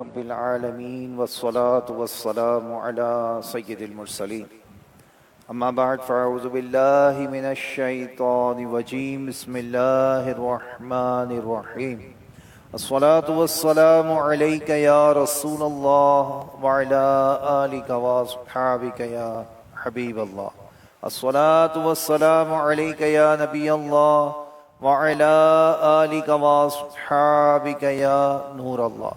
رب العالمين والصلاة والسلام على سيد المرسلين أما بعد فأعوذ بالله من الشيطان الرجيم بسم الله الرحمن الرحيم الصلاة والسلام عليك يا رسول الله وعلى آلك وأصحابك يا حبيب الله الصلاة والسلام عليك يا نبي الله وعلى آلك وأصحابك يا نور الله۔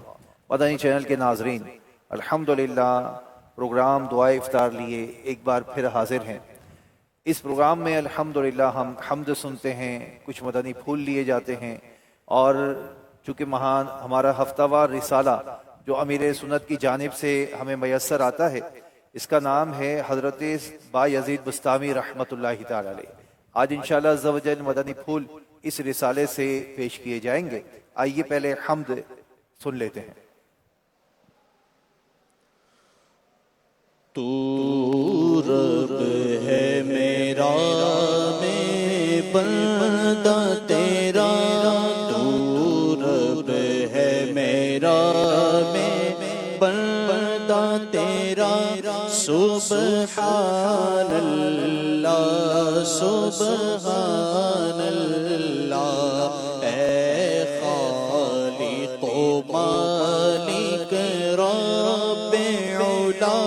مدنی چینل کے ناظرین، الحمدللہ پروگرام دعائے افطار لیے ایک بار پھر حاضر ہیں۔ اس پروگرام میں الحمدللہ ہم حمد سنتے ہیں، کچھ مدنی پھول لیے جاتے ہیں، اور چونکہ ہمارا ہفتہ وار رسالہ جو امیر سنت کی جانب سے ہمیں میسر آتا ہے، اس کا نام ہے حضرت با یزید بستامی رحمۃ اللہ تعالی علیہ۔ آج انشاءاللہ عز و جل مدنی پھول اس رسالے سے پیش کیے جائیں گے۔ آئیے پہلے حمد سن لیتے ہیں۔ تو رب ہے میرا میں بندہ تیرا، تو رب ہے میرا میں بندہ تیرا، سبحان اللہ سبحان اللہ، اے خالق و مالک رب علا،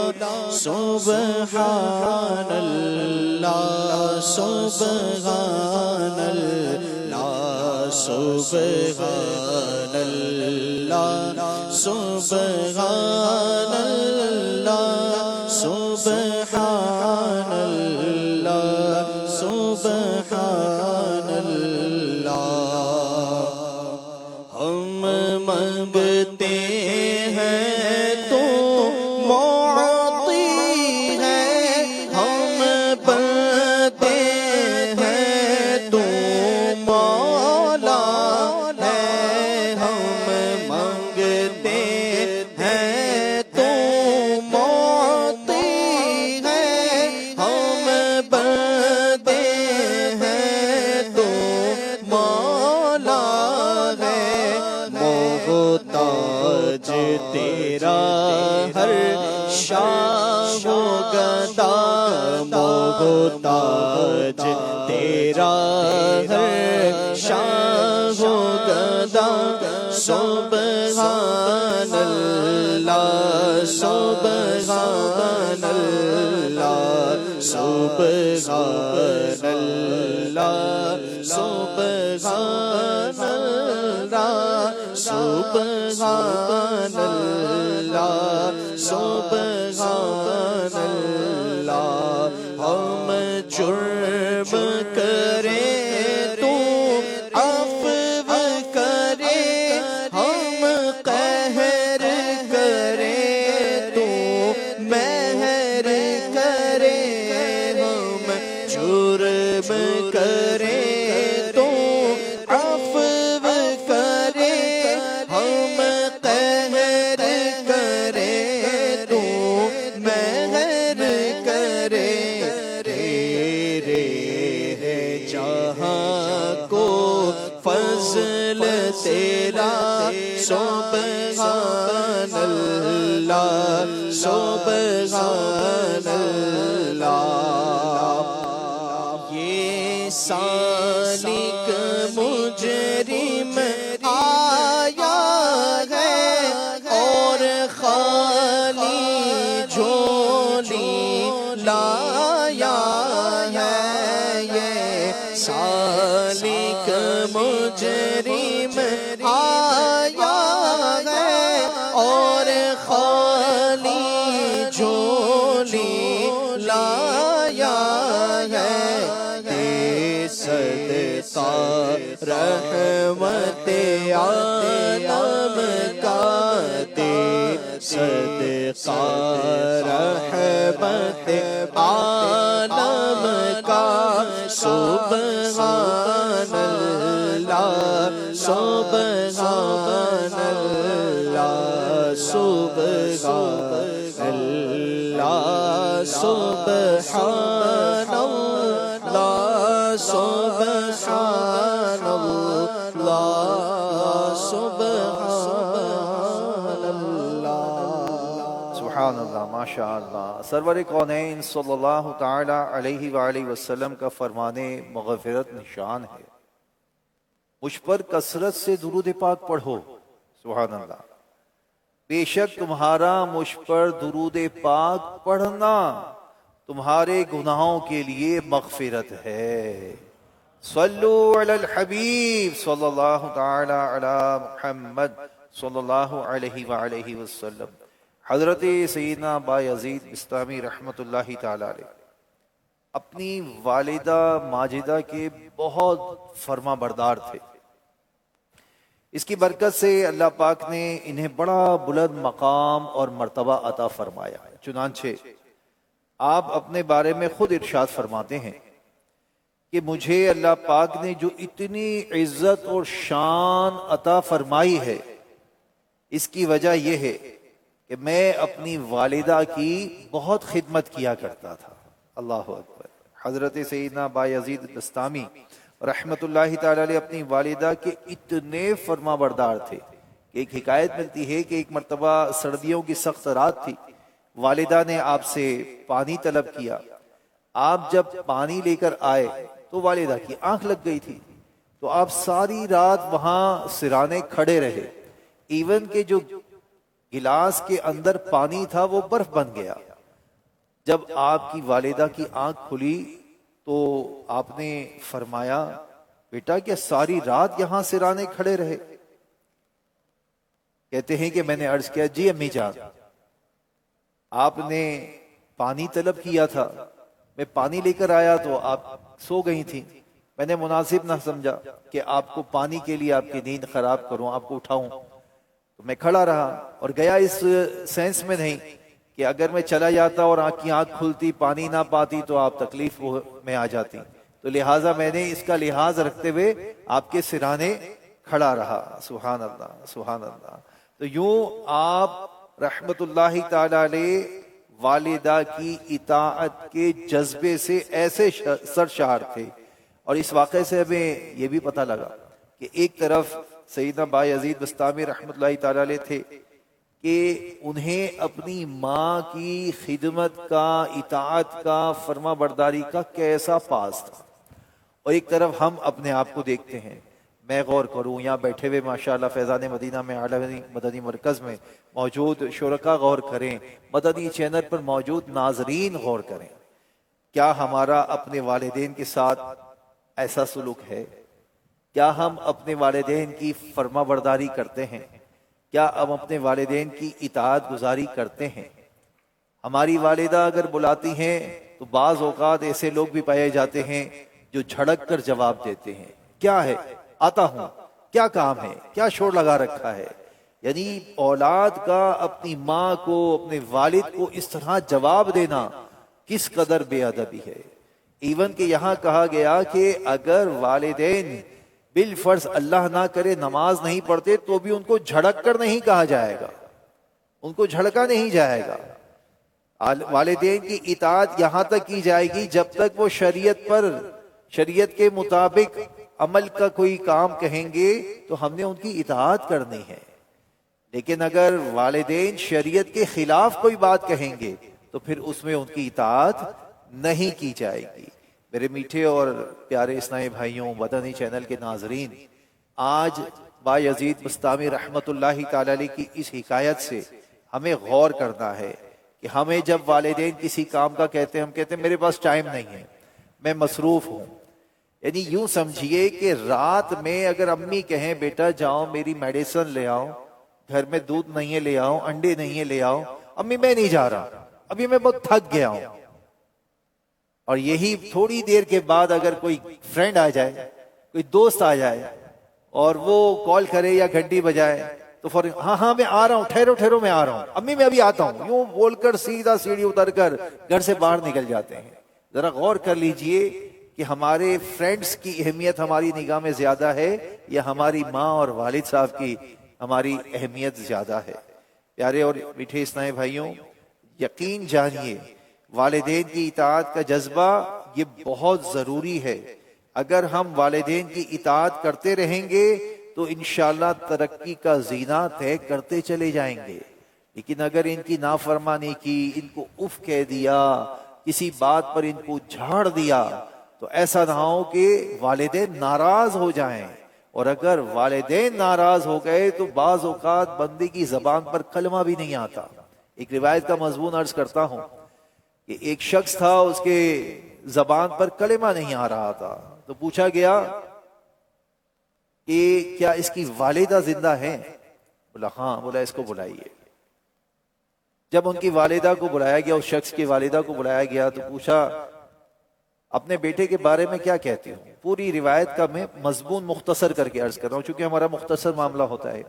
سبحان اللہ سبحان اللہ سبحان اللہ سبحان اللہ سبحان اللہ سبحان اللہ۔ ہم منگتے ہیں تو تیرا ہر شاہ و گدا، محتاج تیرا ہر شاہ و گدا، سبحان اللہ سبحان اللہ سبحان اللہ سبحان اللہ سبحان اللہ سبحان اللہ۔ ہم جرم کریں تو عفو کرے، ہم قہر کریں تو مہر کرے، ہم جرم کریں تو عفو کرے، ہم قہر کریں تو مہر کرے، تیرے ہے جہاں کو فضل تیرا، سبحان اللہ سبحان اللہ۔ یہ سالک مجرم آیا ہے اور خالی جھولی لایا ہے، یہ سالک مجرم آیا ہے اور خالی جھولی لایا ہے، دے صدقہ رحمت عالم کا، دے صدقہ رحمت عالم کا، سبحان اللہ سبحان اللہ سبحان اللہ سبحان اللہ سبحان اللہ سبحان اللہ۔ سبحان اللہ، ماشاء اللہ۔ سرور کونین صلی اللہ تعالی علیہ وآلہ وسلم کا فرمانے مغفرت نشان ہے، مجھ پر کثرت سے درود پاک پڑھو۔ سبحان اللہ۔ بے شک تمہارا مجھ پر درود پاک پڑھنا تمہارے گناہوں کے لیے مغفرت ہے۔ صلو علی الحبیب صلی اللہ تعالی علی محمد صلی اللہ علیہ وآلہ وسلم۔ حضرت سیدنا بایزید بسطامی رحمۃ اللہ تعالی علیہ اپنی والدہ ماجدہ کے بہت فرما بردار تھے۔ اس کی برکت سے اللہ پاک نے انہیں بڑا بلند مقام اور مرتبہ عطا فرمایا۔ چنانچہ آپ اپنے بارے میں خود ارشاد فرماتے ہیں کہ مجھے اللہ پاک نے جو اتنی عزت اور شان عطا فرمائی ہے، اس کی وجہ یہ ہے کہ میں اپنی والدہ کی بہت خدمت کیا کرتا تھا۔ اللہ اکبر۔ حضرت سیدنا بایزید بسطامی رحمت اللہ تعالی علیہ اپنی والدہ کے اتنے فرما بردار تھے کہ ایک حکایت ملتی ہے کہ ایک مرتبہ سردیوں کی سخت رات تھی، والدہ نے آپ سے پانی طلب کیا۔ آپ جب پانی لے کر آئے تو والدہ کی آنکھ لگ گئی تھی، تو آپ ساری رات وہاں سرانے کھڑے رہے، ایون کہ جو گلاس کے اندر پانی تھا وہ برف بن گیا۔ جب آپ کی والدہ کی آنکھ کھلی تو آپ نے فرمایا، بیٹا کیا ساری رات یہاں سرانے کھڑے رہے؟ کہتے ہیں کہ میں نے عرض کیا، جی امی جان، آپ نے پانی طلب کیا تھا، میں پانی لے کر آیا تو آپ سو گئی تھی، میں نے مناسب نہ سمجھا کہ آپ کو پانی کے لیے آپ کی نیند خراب کروں، آپ کو اٹھاؤں، تو میں کھڑا رہا اور گیا اس سینس میں نہیں کہ اگر میں چلا جاتا اور آنکھ کی آنکھ کھلتی پانی نہ پاتی تو آپ تکلیف میں آ جاتی، تو لہٰذا میں نے اس کا لحاظ رکھتے ہوئے آپ کے سرانے کھڑا رہا۔ سبحان اللہ، سبحان اللہ۔ تو یوں آپ رحمت اللہ تعالی علیہ والدہ کی اطاعت کے جذبے سے ایسے سرشار تھے، اور اس واقعے سے ہمیں یہ بھی پتہ لگا کہ ایک طرف سیدنا بایزید بسطامی رحمت اللہ تعالی علیہ تھے کہ انہیں اپنی ماں کی خدمت کا، اطاعت کا، فرما برداری کا کیسا پاس تھا، اور ایک طرف ہم اپنے آپ کو دیکھتے ہیں۔ میں غور کروں، یہاں بیٹھے ہوئے ماشاءاللہ فیضان مدینہ میں اعلیٰ مدنی مرکز میں موجود شرکا غور کریں، مدنی چینل پر موجود ناظرین غور کریں، کیا ہمارا اپنے والدین کے ساتھ ایسا سلوک ہے؟ کیا ہم اپنے والدین کی فرما برداری کرتے ہیں؟ کیا ہم اپنے والدین کی اطاعت گزاری کرتے ہیں؟ ہماری والدہ اگر بلاتی ہیں تو بعض اوقات ایسے لوگ بھی پائے جاتے ہیں جو جھڑک کر جواب دیتے ہیں، کیا ہے، آتا ہوں، کیا کام ہے، کیا شور لگا رکھا ہے۔ یعنی اولاد کا اپنی ماں کو، اپنے والد کو اس طرح جواب دینا کس قدر بے ادبی ہے۔ ایون کہ یہاں کہا گیا کہ اگر والدین بالفرض اللہ نہ کرے نماز نہیں پڑھتے تو بھی ان کو جھڑک کر نہیں کہا جائے گا، ان کو جھڑکا نہیں جائے گا۔ والدین کی اطاعت یہاں تک کی جائے گی جب تک وہ شریعت کے مطابق عمل کا کوئی کام کہیں گے تو ہم نے ان کی اطاعت کرنی ہے، لیکن اگر والدین شریعت کے خلاف کوئی بات کہیں گے تو پھر اس میں ان کی اطاعت نہیں کی جائے گی۔ میرے میٹھے اور پیارے اسلامی بھائیوں، مدنی چینل کے ناظرین، آج بایزید بسطامی رحمت اللہ تعالی علیہ کی اس حکایت سے ہمیں غور کرنا ہے کہ ہمیں جب والدین کسی کام کا کہتے ہیں، ہم کہتے ہیں میرے پاس ٹائم نہیں ہے، میں مصروف ہوں۔ یعنی یوں سمجھیے کہ رات میں اگر امی کہیں بیٹا جاؤ میری میڈیسن لے آؤ، گھر میں دودھ نہیں ہے لے آؤ، انڈے نہیں ہے لے آؤ، امی میں نہیں جا رہا، ابھی میں بہت تھک گیا ہوں، اور یہی تھوڑی دیر کے بعد اگر کوئی فرینڈ آ جائے، کوئی دوست آ جائے اور وہ کال کرے یا گھنٹی بجائے تو فوراً ہاں میں آ رہا ہوں، ٹھہرو میں آ رہا ہوں، امی میں ابھی آتا ہوں، یوں بول کر سیدھا سیڑھی اتر کر گھر سے باہر نکل جاتے ہیں۔ ذرا غور کر لیجئے کہ ہمارے فرینڈز کی اہمیت ہماری نگاہ میں زیادہ ہے یا ہماری ماں اور والد صاحب کی ہماری اہمیت زیادہ ہے؟ پیارے اور میٹھے اسلامی بھائیوں، یقین جانیے والدین کی اطاعت کا جذبہ یہ بہت ضروری ہے۔ اگر ہم والدین کی اطاعت کرتے رہیں گے تو انشاءاللہ ترقی کا زینہ طے کرتے چلے جائیں گے، لیکن اگر ان کی نافرمانی کی، ان کو اف کہہ دیا، کسی بات پر ان کو جھاڑ دیا، تو ایسا نہ ہو کہ والدین ناراض ہو جائیں، اور اگر والدین ناراض ہو گئے تو بعض اوقات بندے کی زبان پر کلمہ بھی نہیں آتا۔ ایک روایت کا مضمون عرض کرتا ہوں کہ ایک شخص تھا، اس کے زبان پر کلمہ نہیں آ رہا تھا، تو پوچھا گیا کہ کیا اس کی والدہ زندہ ہیں؟ بولا ہاں۔ بولا اس کو بلائیے۔ جب ان کی والدہ کو بلایا گیا، اس شخص کی والدہ کو بلایا گیا، تو پوچھا اپنے بیٹے کے بارے میں کیا کہتے ہو؟ پوری روایت کا میں مضمون مختصر کر کے عرض کر رہا ہوں، چونکہ ہمارا مختصر معاملہ ہوتا ہے۔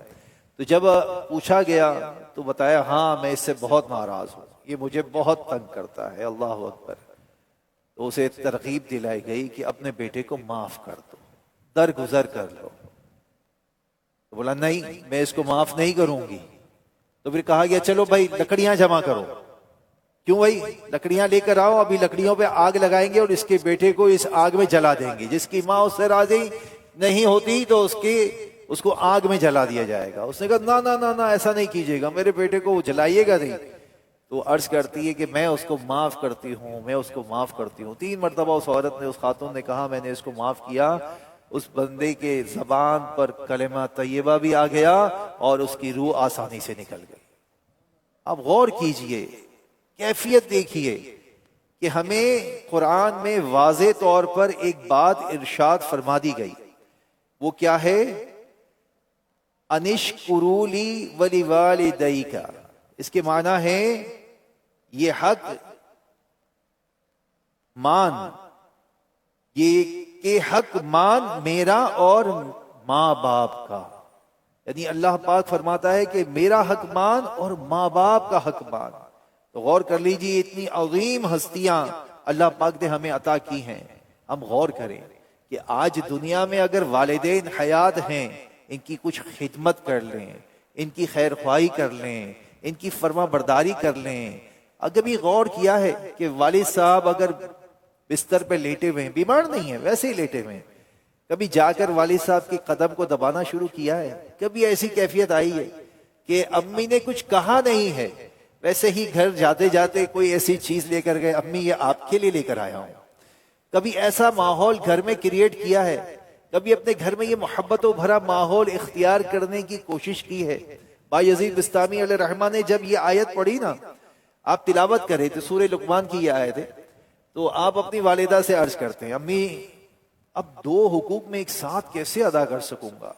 تو جب پوچھا گیا تو بتایا ہاں میں اس سے بہت ناراض ہوں، یہ مجھے بہت تنگ کرتا ہے۔ اللہ اکبر۔ تو اسے ترغیب دلائی گئی کہ اپنے بیٹے کو معاف کر دو، درگزر کر لو۔ تو بولا نہیں، میں اس کو معاف نہیں کروں گی۔ تو پھر کہا گیا چلو بھائی لکڑیاں جمع کرو۔ کیوں بھائی؟ لکڑیاں لے کر آؤ، ابھی لکڑیوں پہ آگ لگائیں گے اور اس کے بیٹے کو اس آگ میں جلا دیں گے۔ جس کی ماں اس سے راضی نہیں ہوتی تو اس کو آگ میں جلا دیا جائے گا۔ اس نے کہا نہ نہ نہ نہ، ایسا نہیں کیجیے گا، میرے بیٹے کو جلائیے گا نہیں۔ تو عرض کرتی ہے کہ میں اس کو معاف کرتی ہوں، میں اس کو معاف کرتی ہوں۔ 3 مرتبہ اس عورت نے، اس خاتون نے کہا میں نے اس کو معاف کیا۔ اس بندے کے زبان پر کلمہ طیبہ بھی آ گیا اور اس کی روح آسانی سے نکل گئی۔ اب غور کیجئے، کیفیت دیکھیے کہ ہمیں قرآن میں واضح طور پر ایک بات ارشاد فرما دی گئی۔ وہ کیا ہے؟ انشکروا لی ولوالدیک۔ اس کے معنی ہے یہ حق مان، یہ کہ حق مان میرا اور ماں باپ کا۔ یعنی اللہ پاک فرماتا ہے کہ میرا حق مان اور ماں باپ کا حق مان۔ تو غور کر لیجیے، اتنی عظیم ہستیاں اللہ پاک نے ہمیں عطا کی ہیں۔ ہم غور کریں کہ آج دنیا میں اگر والدین حیات ہیں، ان کی کچھ خدمت کر لیں، ان کی خیر خواہی کر لیں، ان کی فرما برداری کر لیں۔ اگر بھی غور کیا ہے کہ والد صاحب اگر بستر پہ لیٹے ہوئے ہیں، بیمار نہیں ہیں، ویسے ہی لیٹے ہوئے ہیں، کبھی جا کر والد صاحب کے قدم کو دبانا شروع کیا ہے؟ کبھی ایسی کیفیت آئی ہے کہ امی نے کچھ کہا نہیں ہے، ویسے ہی گھر جاتے جاتے کوئی ایسی چیز لے کر گئے، امی یہ آپ کے لیے لے کر آیا ہوں؟ کبھی ایسا ماحول گھر میں کریٹ کیا ہے؟ کبھی اپنے گھر میں یہ محبت و بھرا ماحول اختیار کرنے کی کوشش کی ہے؟ بایزید بستامی علیہ رحمہ نے جب یہ آیت پڑھی نا، آپ تلاوت کرے تھے، سورہ لقمان کی یہ آیت ہے، تو آپ اپنی والدہ سے عرض کرتے ہیں امی اب 2 حقوق میں ایک ساتھ کیسے ادا کر سکوں گا؟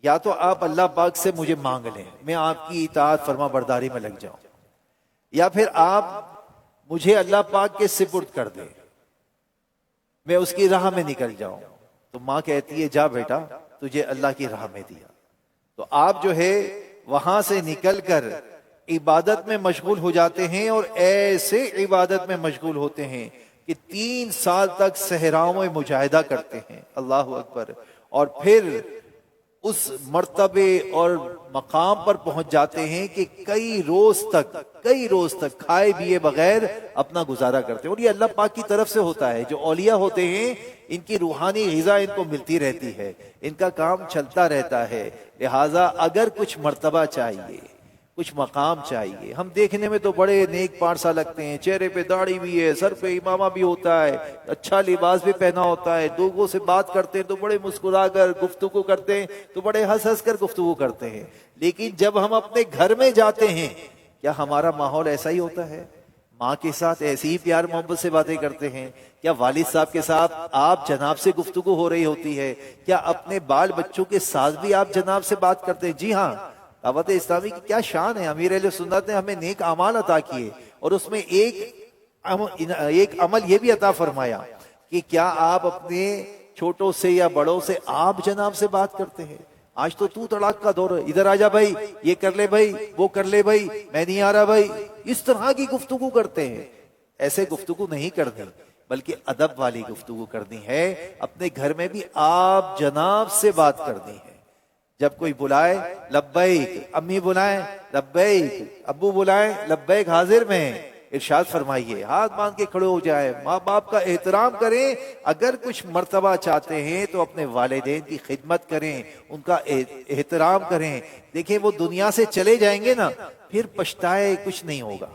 یا تو آپ اللہ پاک سے مجھے مانگ لیں، میں آپ کی اطاعت فرما برداری میں لگ جاؤں، یا پھر آپ مجھے اللہ پاک کے سپرد کر دیں، میں اس کی راہ میں نکل جاؤں۔ تو ماں کہتی ہے جا بیٹا، تجھے اللہ کی راہ میں دیا۔ تو آپ جو ہے وہاں سے نکل کر عبادت میں مشغول ہو جاتے ہیں، اور ایسے عبادت میں مشغول ہوتے ہیں کہ 3 سال تک صحراؤں میں مجاہدہ کرتے ہیں۔ اللہ اکبر۔ اور پھر اس مرتبے اور مقام پر پہنچ جاتے ہیں کہ کئی روز تک کھائے پیے بغیر اپنا گزارا کرتے ہیں۔ اور یہ اللہ پاک کی طرف سے ہوتا ہے۔ جو اولیاء ہوتے ہیں ان کی روحانی غذا ان کو ملتی رہتی ہے، ان کا کام چلتا رہتا ہے۔ لہٰذا اگر کچھ مرتبہ چاہیے، کچھ مقام چاہیے، ہم دیکھنے میں تو بڑے نیک پارسا لگتے ہیں، چہرے پہ داڑھی بھی ہے، سر پہ امامہ بھی ہوتا ہے، اچھا لباس بھی پہنا ہوتا ہے، لوگوں سے بات کرتے ہیں تو بڑے مسکرا کر گفتگو کرتے ہیں، تو بڑے ہنس کر گفتگو کرتے ہیں۔ لیکن جب ہم اپنے گھر میں جاتے ہیں، کیا ہمارا ماحول ایسا ہی ہوتا ہے؟ ماں کے ساتھ ایسی ہی پیار محبت سے باتیں کرتے ہیں؟ کیا والد صاحب کے ساتھ آپ جناب سے گفتگو ہو رہی ہوتی ہے؟ کیا اپنے بال بچوں کے ساتھ بھی آپ جناب سے بات کرتے ہیں؟ جی ہاں، دعوت اسلامی کی کیا شان ہے! امیر اہل سنت نے ہمیں نیک اعمال عطا کیے، اور اس میں ایک عمل یہ بھی عطا فرمایا کہ کیا آپ اپنے چھوٹوں سے یا بڑوں سے آپ جناب سے بات کرتے ہیں؟ آج تو تڑاک کا دور ہے، ادھر آ جا بھائی، یہ کر لے بھائی، وہ کر لے بھائی، میں نہیں آ رہا بھائی، اس طرح کی گفتگو کرتے ہیں۔ ایسے گفتگو نہیں کرنی، بلکہ ادب والی گفتگو کرنی ہے۔ اپنے گھر میں بھی آپ جناب سے بات کرنی ہے۔ جب کوئی بلائے لبیک، امی بلائیں لبیک، ابو بلائیں لبیک، حاضر میں، ارشاد فرمائیے، ہاتھ باندھ کے کھڑے ہو جائیں، ماں باپ کا احترام کریں، اگر کچھ مرتبہ چاہتے ہیں تو اپنے والدین کی خدمت کریں، ان کا احترام کریں۔ دیکھیں وہ دنیا سے چلے جائیں گے نا، پھر پچھتائے کچھ نہیں ہوگا،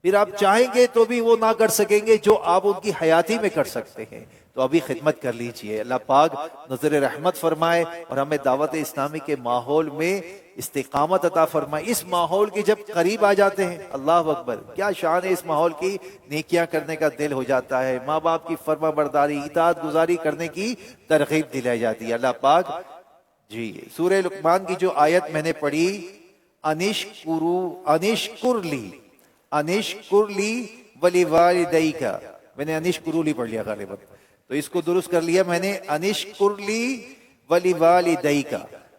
پھر آپ چاہیں گے تو بھی وہ نہ کر سکیں گے جو آپ ان کی حیاتی میں کر سکتے ہیں۔ تو ابھی خدمت کر لیجئے، اللہ پاک نظر رحمت فرمائے اور ہمیں دعوت اسلامی کے ماحول میں استقامت عطا فرمائے۔ اس ماحول کے جب قریب آ جاتے ہیں، اللہ اکبر، کیا شان ہے اس ماحول کی، نیکیاں کرنے کا دل ہو جاتا ہے، ماں باپ کی فرما برداری، اطاعت گزاری کرنے کی ترغیب دلائی جاتی ہے۔ اللہ پاک جی سورہ لقمان کی جو آیت میں نے پڑھی، انشکر لی ولی والدیک، میں نے انشکرو لی پڑھ لیا غالباً، تو اس کو درست کر لیا میں نے، انشکر لی ولی والدیک۔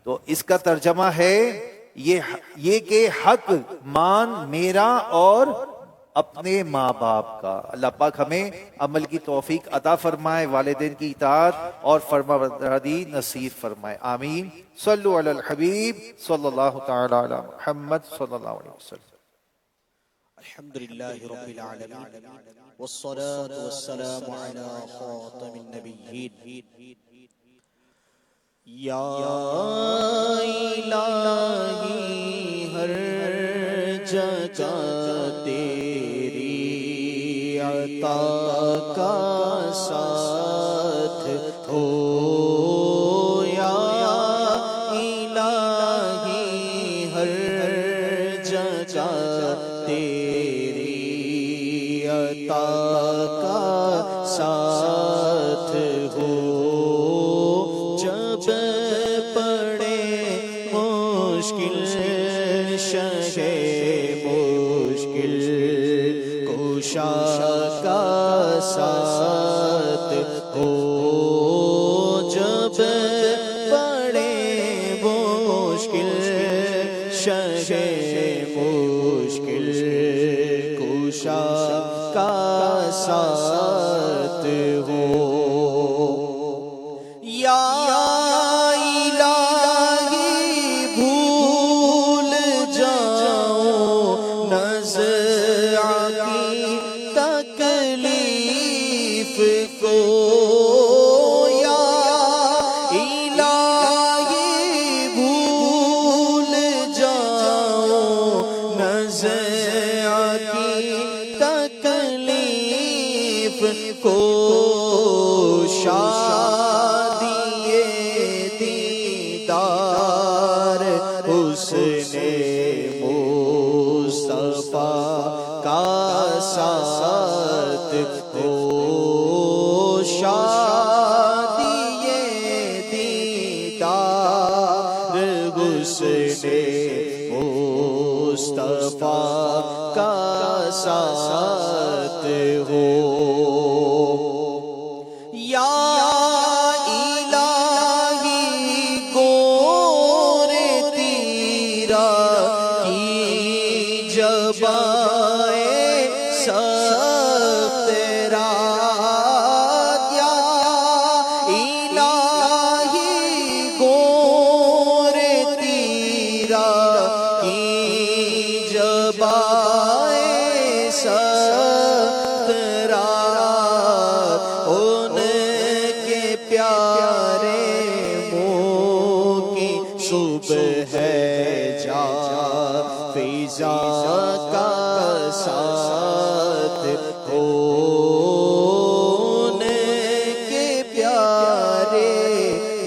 تو اس کا ترجمہ ہے یہ کہ حق مان میرا اور اپنے ماں باپ کا۔ اللہ پاک ہمیں عمل کی توفیق عطا فرمائے، والدین کی اطاعت اور فرمانبرداری نصیب فرمائے، آمین۔ صلو علی الحبیب صلی اللہ تعالی علی محمد صلی اللہ علیہ وسلم۔ الحمدللہ رب العالمین والصلاة والسلام علی خاتم النبیین۔ یا الہی ہر جگہ تیری عطا کا ساتھ ہو، یا الہی ہر جگہ تیری عطا کا ساتھ ہو، جب پڑے مشکل شہ مشکل کشا کا ساتھ ہو، جب پڑے مشکل شہ مشکل کشا کا ساتھ ہو، یا کو شادی دیدار حسن مصطفیٰ کا ساتھ ہو، شادی دیدار حسن مصطفیٰ کا ساتھ ہو، صبح ہے جا فضا کا ساتھ ہو، ان کے پیارے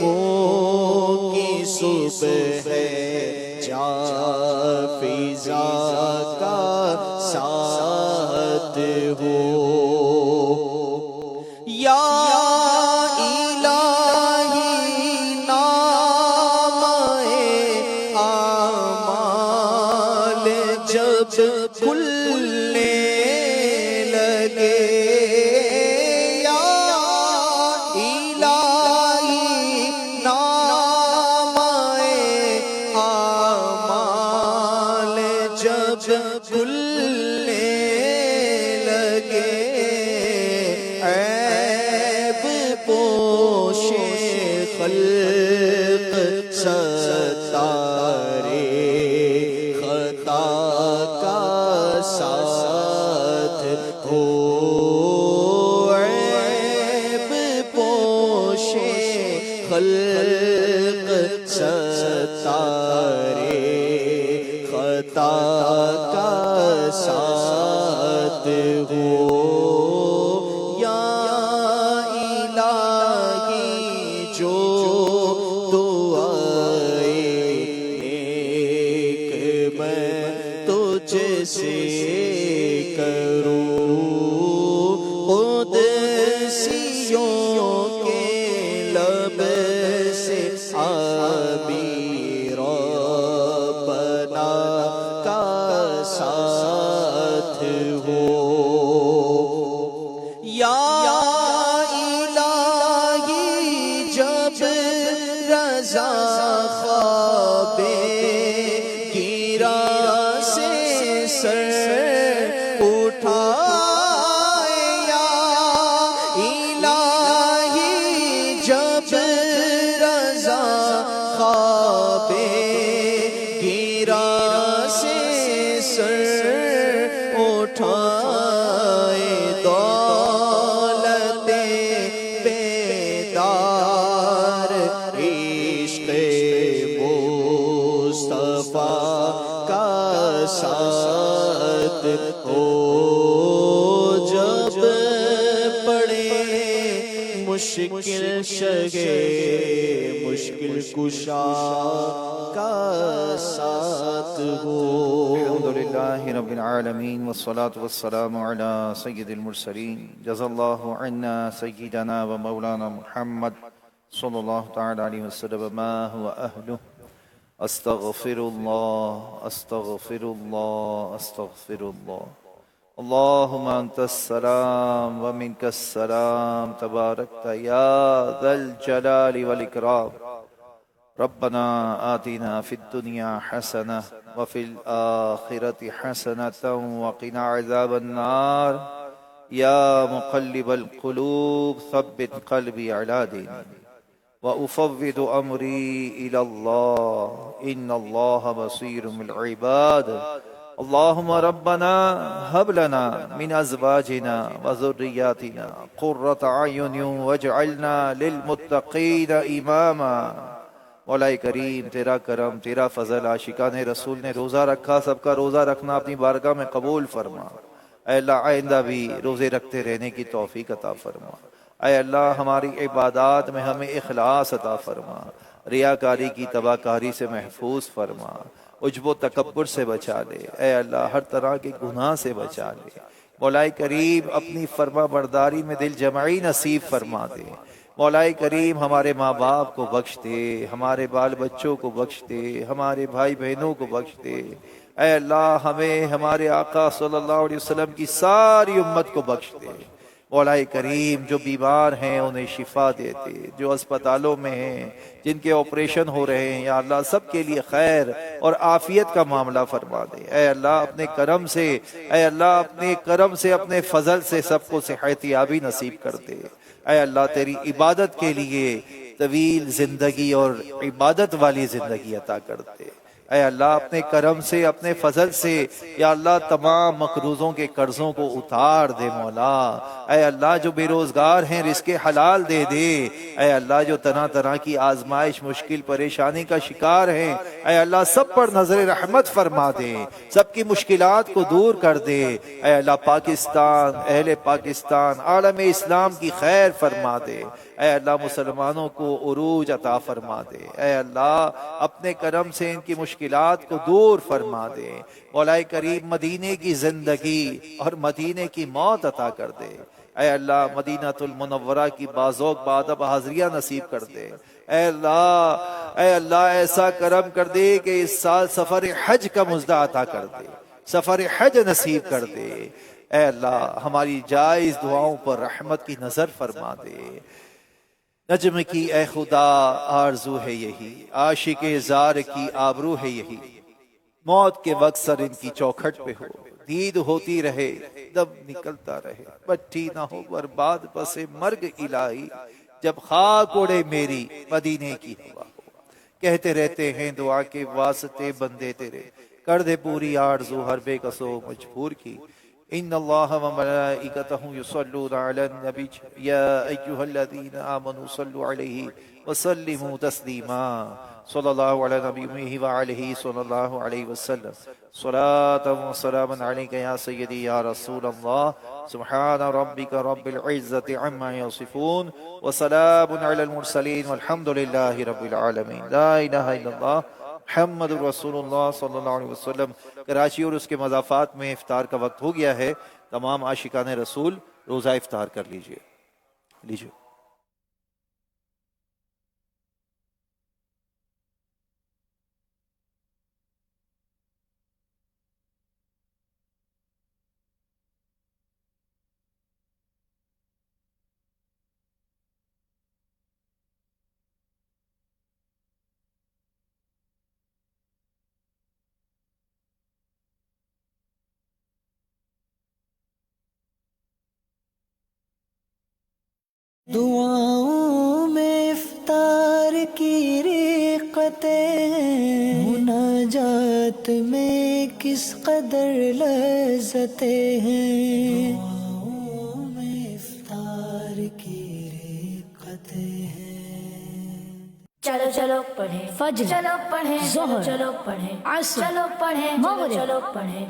منہ کی صبح ہے جا فضا کا ساتھ ہو، یا کھلنے لگے، یا الہی نام اعمال جب کھلنے لگے، عیب پوش خلق ستارے خطا کا ساتھ تجھ سے کروں قدسیوں کے لب سے آمین ربنا کا ساتھ ہو یا الہی جب رضا خواب گیرا سے سر اٹھائے یا الہی جب رضا خواب گیرا سے سر اٹھائے دولت بیدار عشق مصطفیٰ کا ساتھ ہو جب پڑے مشکل شگے مشکل کشا کا ساتھ ہو الحمد لله رب العالمين والصلاة والسلام على سيد المرسلين جزا الله عنا سيدنا ومولانا محمد صلى الله تعالى عليه وسلم ما هو أهله أستغفر الله أستغفر الله أستغفر الله اللهم أنت السلام ومنك السلام تباركت يا ذا الجلال والإكرام ربنا آتنا في الدنيا حسنة وفي الآخرة حسنة وقنا عذاب النار يا مقلب القلوب ثبت قلبي على دينك وأفوض أمري إلى الله إن الله بصير بالعباد اللهم ربنا هب لنا من أزواجنا وذرياتنا قرة أعين واجعلنا للمتقين إماما مولا کریم تیرا کرم تیرا فضل عاشقان رسول نے روزہ رکھا سب کا روزہ رکھنا اپنی بارگاہ میں قبول فرما اے اللہ آئندہ بھی روزے رکھتے رہنے کی توفیق عطا فرما اے اللہ ہماری عبادات میں ہمیں اخلاص عطا فرما ریاکاری کی تباہکاری سے محفوظ فرما عجب و تکبر سے بچا لے اے اللہ ہر طرح کے گناہ سے بچا لے مولا کریم اپنی فرما برداری میں دل جمعی نصیب فرما دے مولا کریم ہمارے ماں باپ کو بخش دے ہمارے بال بچوں کو بخش دے ہمارے بھائی بہنوں کو بخش دے اے اللہ ہمیں ہمارے آقا صلی اللہ علیہ وسلم کی ساری امت کو بخش دے مولا کریم جو بیمار ہیں انہیں شفا دے دے جو اسپتالوں میں ہیں جن کے آپریشن ہو رہے ہیں یا اللہ سب کے لیے خیر اور عافیت کا معاملہ فرما دے اے اللہ اپنے کرم سے اے اللہ اپنے کرم سے اپنے فضل سے سب کو صحت یابی نصیب کر دے اے اللہ تیری عبادت کے لیے طویل زندگی اور عبادت والی زندگی عطا کر دے اے اللہ اپنے کرم سے اپنے فضل سے یا اللہ تمام مقروضوں کے قرضوں کو اتار دے مولا اے اللہ جو بے روزگار ہیں رزق حلال دے دے اے اللہ جو طرح طرح کی آزمائش مشکل پریشانی کا شکار ہیں اے اللہ سب پر نظر رحمت فرما دے سب کی مشکلات کو دور کر دے اے اللہ پاکستان اہل پاکستان عالم اسلام کی خیر فرما دے اے اللہ مسلمانوں کو عروج عطا فرما دے اے اللہ اپنے کرم سے ان کی مشکلات کو دور فرما دے مولا کریم مدینے کی زندگی اور مدینے کی موت عطا کر دے اے اللہ مدینہ المنورہ کی بازوق بادب حاضریہ نصیب کر دے اے اللہ ایسا کرم کر دے کہ اس سال سفر حج کا مزدہ عطا کر دے سفر حج نصیب کر دے اے اللہ ہماری جائز دعاؤں پر رحمت کی نظر فرما دے نجم کی اے خدا آرزو ہے یہی عاشق زار کی آبرو ہے یہی موت کے وقت سر ان کی چوکھٹ پہ ہو دید ہوتی رہے دم نکلتا رہے بٹھی نہ ہو برباد پس مرگ الہی جب خاک اڑے میری مدینے کی ہوا ہو کہتے رہتے ہیں دعا کے واسطے بندے تیرے کر دے پوری آرزو ہر بے کسو مجبور کی ان اللہ وملائکتہ یصلون علی النبی یا ایہا الذین آمنوا صلوا علیہ وسلموا تسلیما صلی اللہ علی نبیہ وعلیہ صلی اللہ علیہ وسلم صلاة و سلاما علیک یا سیدی یا رسول اللہ سبحان ربک رب العزت عما یصفون وسلام علی المرسلین والحمد للہ رب العالمین لا الہ الا اللہ محمد رسول اللہ صلی اللہ علیہ وسلم۔ کراچی اور اس کے مضافات میں افطار کا وقت ہو گیا ہے، تمام عاشقان رسول روزہ افطار کر لیجئے۔ دعاؤں میں افطار کی رقتیں ہیں، مناجات میں کس قدر لذتیں ہیں، دعاؤں میں افطار کی رقتیں ہیں۔ چلو چلو پڑھیں فجر، چلو پڑھیں ظہر، چلو پڑھیں عصر، چلو پڑھیں مغرب، چلو پڑھیں